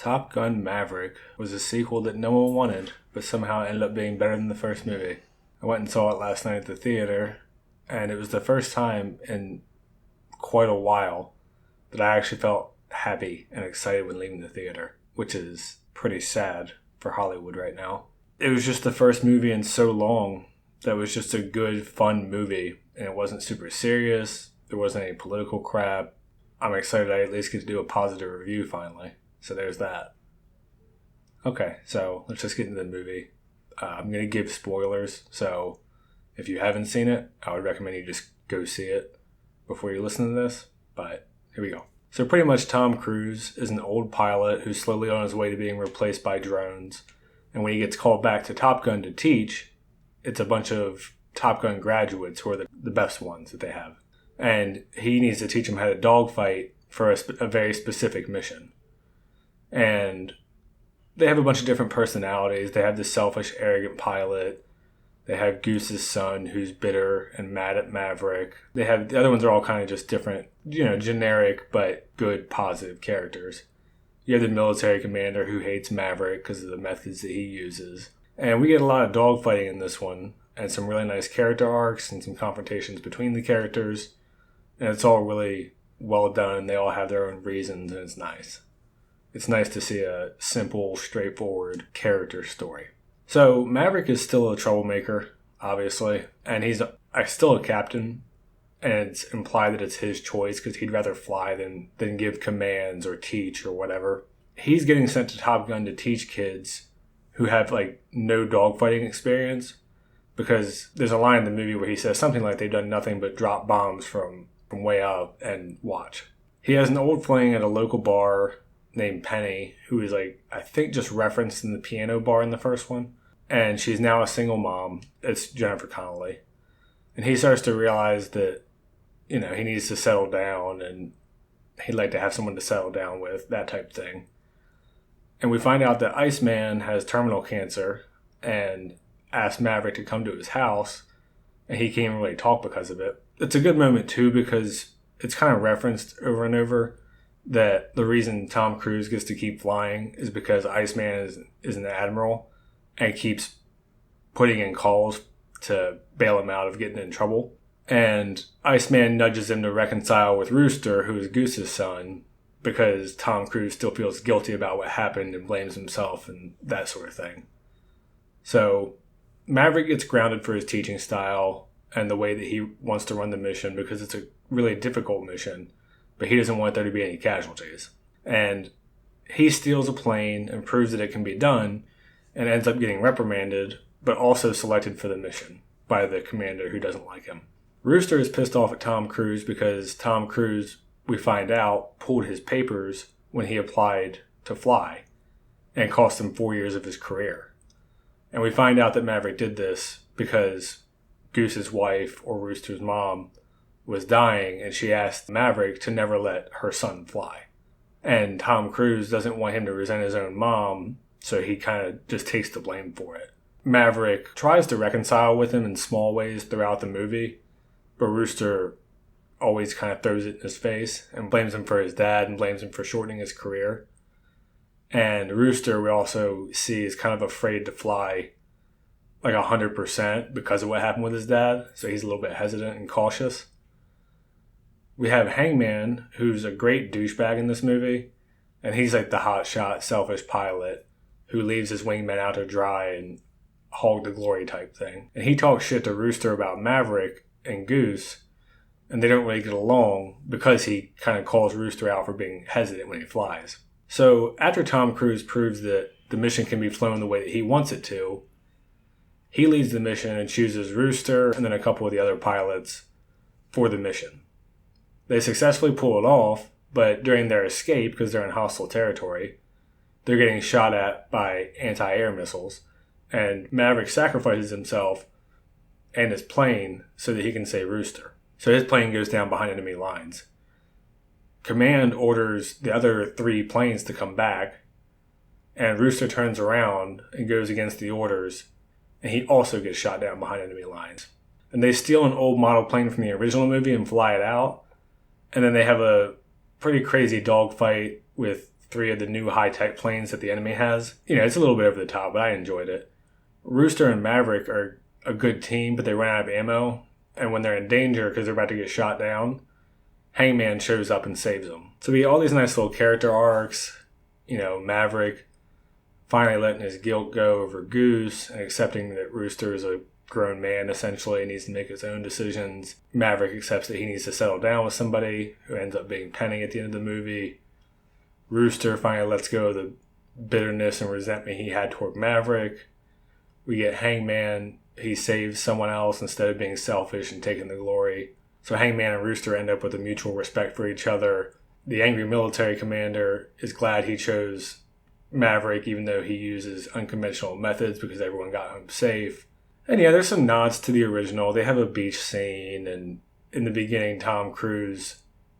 Top Gun Maverick was a sequel that no one wanted, but somehow ended up being better than the first movie. I went and saw it last night at the theater, and it was the first time in quite a while that I actually felt happy and excited when leaving the theater, which is pretty sad for Hollywood right now. It was just the first movie in so long that was just a good, fun movie, and it wasn't super serious. There wasn't any political crap. I'm excited I at least get to do a positive review finally. So there's that. Okay, so let's just get into the movie. I'm going to give spoilers, so if you haven't seen it, I would recommend you just go see it before you listen to this, but here we go. So pretty much Tom Cruise is an old pilot who's slowly on his way to being replaced by drones, and when he gets called back to Top Gun to teach, it's a bunch of Top Gun graduates who are the best ones that they have. And he needs to teach them how to dogfight for a very specific mission. And they have a bunch of different personalities. They have the selfish, arrogant pilot. They have Goose's son, who's bitter and mad at Maverick. The other ones are all kind of just different, generic but good, positive characters. You have the military commander who hates Maverick because of the methods that he uses. And we get a lot of dogfighting in this one, and some really nice character arcs and some confrontations between the characters. And it's all really well done, and they all have their own reasons, and it's nice. It's nice to see a simple, straightforward character story. So Maverick is still a troublemaker, obviously, and he's still a captain, and it's implied that it's his choice because he'd rather fly than give commands or teach or whatever. He's getting sent to Top Gun to teach kids who have no dogfighting experience, because there's a line in the movie where he says something like they've done nothing but drop bombs from way up and watch. He has an old fling at a local bar named Penny, who is I think just referenced in the piano bar in the first one. And she's now a single mom. It's Jennifer Connelly. And he starts to realize that, he needs to settle down, and he'd like to have someone to settle down with, that type of thing. And we find out that Iceman has terminal cancer and asks Maverick to come to his house, and he can't really talk because of it. It's a good moment, too, because it's kind of referenced over and over that the reason Tom Cruise gets to keep flying is because Iceman is an admiral and keeps putting in calls to bail him out of getting in trouble. And Iceman nudges him to reconcile with Rooster, who is Goose's son, because Tom Cruise still feels guilty about what happened and blames himself and that sort of thing. So Maverick gets grounded for his teaching style and the way that he wants to run the mission, because it's a really difficult mission, but he doesn't want there to be any casualties. And he steals a plane and proves that it can be done, and ends up getting reprimanded, but also selected for the mission by the commander who doesn't like him. Rooster is pissed off at Tom Cruise because Tom Cruise, we find out, pulled his papers when he applied to fly, and cost him 4 years of his career. And we find out that Maverick did this because Goose's wife, or Rooster's mom, was dying, and she asked Maverick to never let her son fly. And Tom Cruise doesn't want him to resent his own mom, so he kind of just takes the blame for it. Maverick tries to reconcile with him in small ways throughout the movie, but Rooster always kind of throws it in his face and blames him for his dad and blames him for shortening his career. And Rooster, we also see, is kind of afraid to fly 100% because of what happened with his dad, so he's a little bit hesitant and cautious. We have Hangman, who's a great douchebag in this movie, and he's the hotshot, selfish pilot who leaves his wingmen out to dry and hog the glory type thing. And he talks shit to Rooster about Maverick and Goose, and they don't really get along because he kind of calls Rooster out for being hesitant when he flies. So after Tom Cruise proves that the mission can be flown the way that he wants it to, he leads the mission and chooses Rooster and then a couple of the other pilots for the mission. They successfully pull it off, but during their escape, because they're in hostile territory, they're getting shot at by anti-air missiles, and Maverick sacrifices himself and his plane so that he can save Rooster. So his plane goes down behind enemy lines. Command orders the other 3 planes to come back, and Rooster turns around and goes against the orders, and he also gets shot down behind enemy lines. And they steal an old model plane from the original movie and fly it out, and then they have a pretty crazy dogfight with 3 of the new high-tech planes that the enemy has. It's a little bit over the top, but I enjoyed it. Rooster and Maverick are a good team, but they run out of ammo. And when they're in danger because they're about to get shot down, Hangman shows up and saves them. So we get all these nice little character arcs. Maverick finally letting his guilt go over Goose and accepting that Rooster is a grown man, essentially, and needs to make his own decisions. Maverick accepts that he needs to settle down with somebody, who ends up being Penny at the end of the movie. Rooster finally lets go of the bitterness and resentment he had toward Maverick. We get Hangman. He saves someone else instead of being selfish and taking the glory. So Hangman and Rooster end up with a mutual respect for each other. The angry military commander is glad he chose Maverick, even though he uses unconventional methods, because everyone got home safe. And yeah, there's some nods to the original. They have a beach scene, and in the beginning, Tom Cruise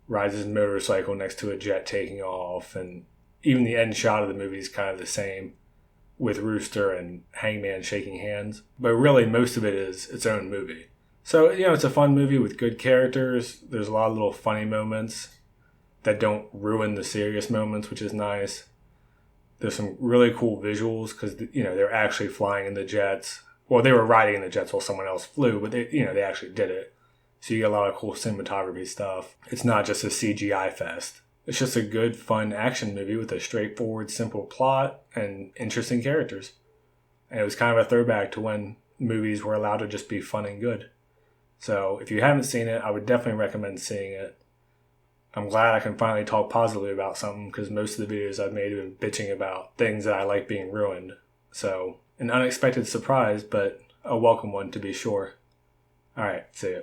rides his motorcycle next to a jet taking off, and even the end shot of the movie is kind of the same, with Rooster and Hangman shaking hands. But really, most of it is its own movie. So, it's a fun movie with good characters. There's a lot of little funny moments that don't ruin the serious moments, which is nice. There's some really cool visuals because, they're actually flying in the jets. Well, they were riding in the jets while someone else flew, but they actually did it. So you get a lot of cool cinematography stuff. It's not just a CGI fest. It's just a good, fun action movie with a straightforward, simple plot and interesting characters. And it was kind of a throwback to when movies were allowed to just be fun and good. So if you haven't seen it, I would definitely recommend seeing it. I'm glad I can finally talk positively about something, because most of the videos I've made have been bitching about things that I like being ruined. So, an unexpected surprise, but a welcome one to be sure. Alright, see ya.